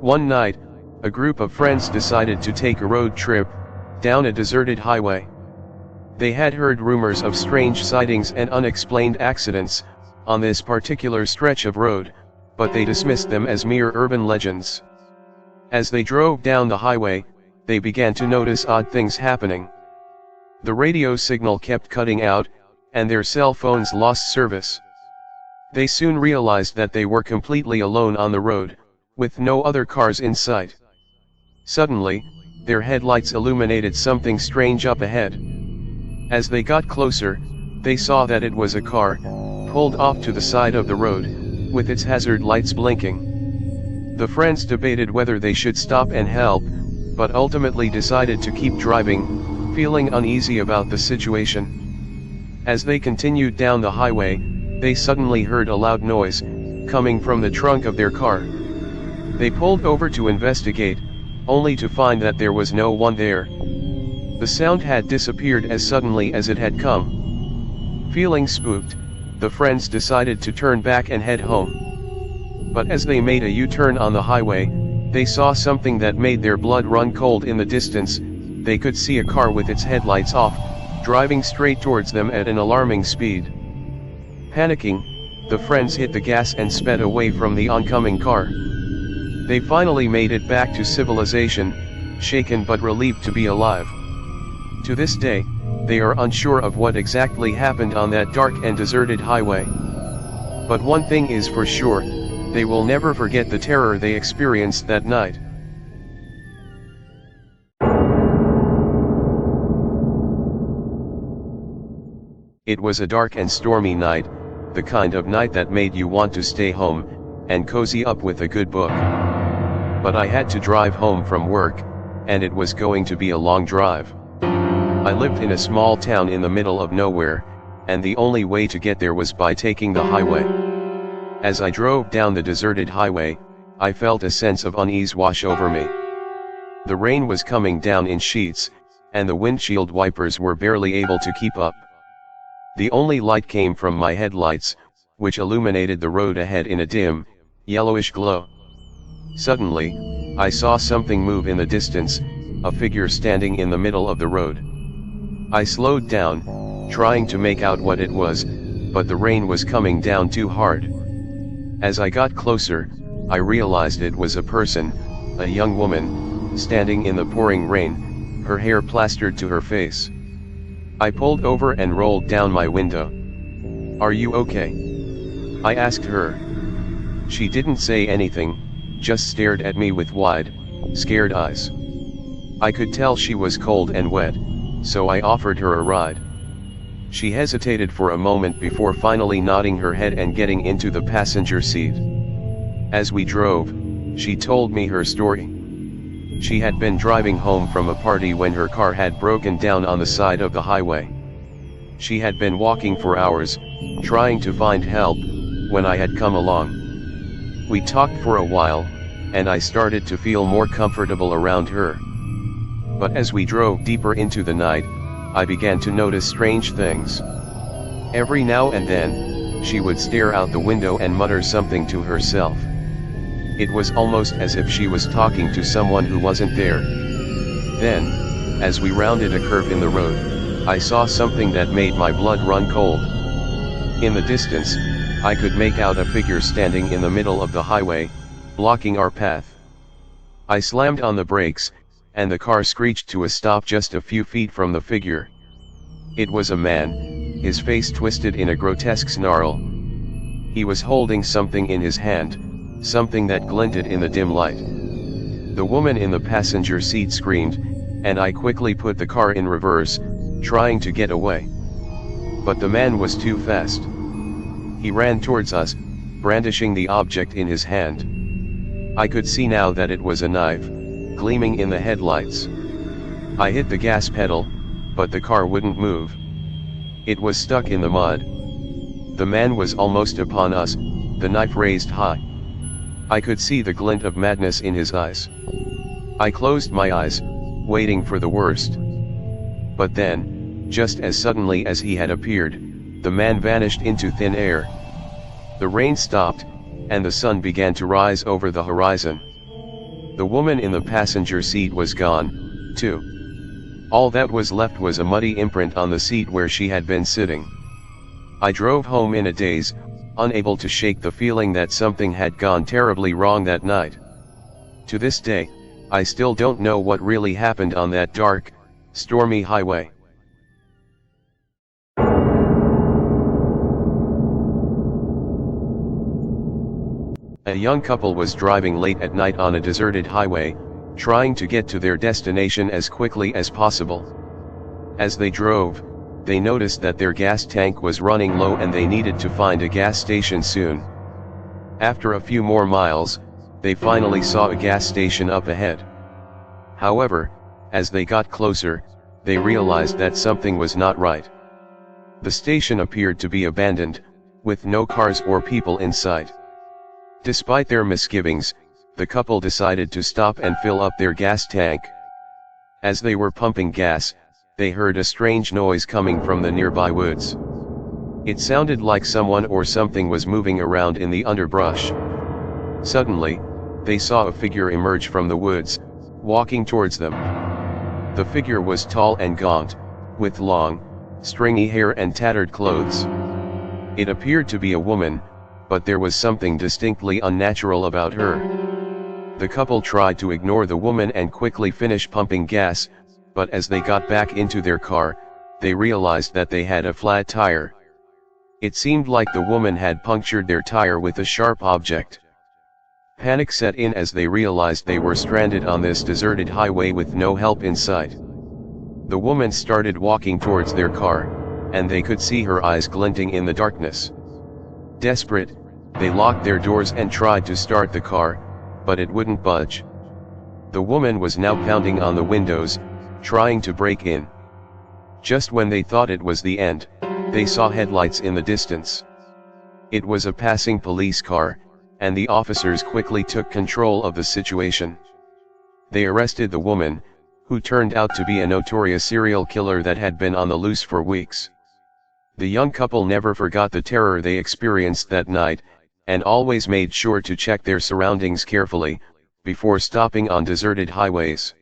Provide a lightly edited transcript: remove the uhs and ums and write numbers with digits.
One night, a group of friends decided to take a road trip down a deserted highway. They had heard rumors of strange sightings and unexplained accidents on this particular stretch of road, but they dismissed them as mere urban legends. As they drove down the highway, they began to notice odd things happening. The radio signal kept cutting out, and their cell phones lost service. They soon realized that they were completely alone on the road, with no other cars in sight. Suddenly, their headlights illuminated something strange up ahead. As they got closer, they saw that it was a car, pulled off to the side of the road, with its hazard lights blinking. The friends debated whether they should stop and help, but ultimately decided to keep driving, feeling uneasy about the situation. As they continued down the highway, they suddenly heard a loud noise, coming from the trunk of their car. They pulled over to investigate, only to find that there was no one there. The sound had disappeared as suddenly as it had come. Feeling spooked, the friends decided to turn back and head home. But as they made a U-turn on the highway, they saw something that made their blood run cold in the distance. They could see a car with its headlights off, driving straight towards them at an alarming speed. Panicking, the friends hit the gas and sped away from the oncoming car. They finally made it back to civilization, shaken but relieved to be alive. To this day, they are unsure of what exactly happened on that dark and deserted highway. But one thing is for sure, they will never forget the terror they experienced that night. It was a dark and stormy night, the kind of night that made you want to stay home and cozy up with a good book. But I had to drive home from work, and it was going to be a long drive. I lived in a small town in the middle of nowhere, and the only way to get there was by taking the highway. As I drove down the deserted highway, I felt a sense of unease wash over me. The rain was coming down in sheets, and the windshield wipers were barely able to keep up. The only light came from my headlights, which illuminated the road ahead in a dim, yellowish glow. Suddenly, I saw something move in the distance, a figure standing in the middle of the road. I slowed down, trying to make out what it was, but the rain was coming down too hard. As I got closer, I realized it was a person, a young woman, standing in the pouring rain, her hair plastered to her face. I pulled over and rolled down my window. "Are you okay?" I asked her. She didn't say anything, just stared at me with wide, scared eyes. I could tell she was cold and wet, so I offered her a ride. She hesitated for a moment before finally nodding her head and getting into the passenger seat. As we drove, she told me her story. She had been driving home from a party when her car had broken down on the side of the highway. She had been walking for hours, trying to find help, when I had come along. We talked for a while, and I started to feel more comfortable around her. But as we drove deeper into the night, I began to notice strange things. Every now and then, she would stare out the window and mutter something to herself. It was almost as if she was talking to someone who wasn't there. Then, as we rounded a curve in the road, I saw something that made my blood run cold. In the distance, I could make out a figure standing in the middle of the highway, blocking our path. I slammed on the brakes, and the car screeched to a stop just a few feet from the figure. It was a man, his face twisted in a grotesque snarl. He was holding something in his hand, something that glinted in the dim light. The woman in the passenger seat screamed, and I quickly put the car in reverse, trying to get away. But the man was too fast. He ran towards us, brandishing the object in his hand. I could see now that it was a knife, gleaming in the headlights. I hit the gas pedal, but the car wouldn't move. It was stuck in the mud. The man was almost upon us, the knife raised high. I could see the glint of madness in his eyes. I closed my eyes, waiting for the worst. But then, just as suddenly as he had appeared, the man vanished into thin air. The rain stopped, and the sun began to rise over the horizon. The woman in the passenger seat was gone, too. All that was left was a muddy imprint on the seat where she had been sitting. I drove home in a daze, unable to shake the feeling that something had gone terribly wrong that night. To this day, I still don't know what really happened on that dark, stormy highway. A young couple was driving late at night on a deserted highway, trying to get to their destination as quickly as possible. As they drove, they noticed that their gas tank was running low and they needed to find a gas station soon. After a few more miles, they finally saw a gas station up ahead. However, as they got closer, they realized that something was not right. The station appeared to be abandoned, with no cars or people inside. Despite their misgivings, the couple decided to stop and fill up their gas tank. As they were pumping gas, they heard a strange noise coming from the nearby woods. It sounded like someone or something was moving around in the underbrush. Suddenly, they saw a figure emerge from the woods, walking towards them. The figure was tall and gaunt, with long, stringy hair and tattered clothes. It appeared to be a woman, but there was something distinctly unnatural about her. The couple tried to ignore the woman and quickly finish pumping gas, but as they got back into their car, they realized that they had a flat tire. It seemed like the woman had punctured their tire with a sharp object. Panic set in as they realized they were stranded on this deserted highway with no help in sight. The woman started walking towards their car, and they could see her eyes glinting in the darkness. Desperate, they locked their doors and tried to start the car, but it wouldn't budge. The woman was now pounding on the windows, trying to break in. Just when they thought it was the end, they saw headlights in the distance. It was a passing police car, and the officers quickly took control of the situation. They arrested the woman, who turned out to be a notorious serial killer that had been on the loose for weeks. The young couple never forgot the terror they experienced that night, and always made sure to check their surroundings carefully, before stopping on deserted highways.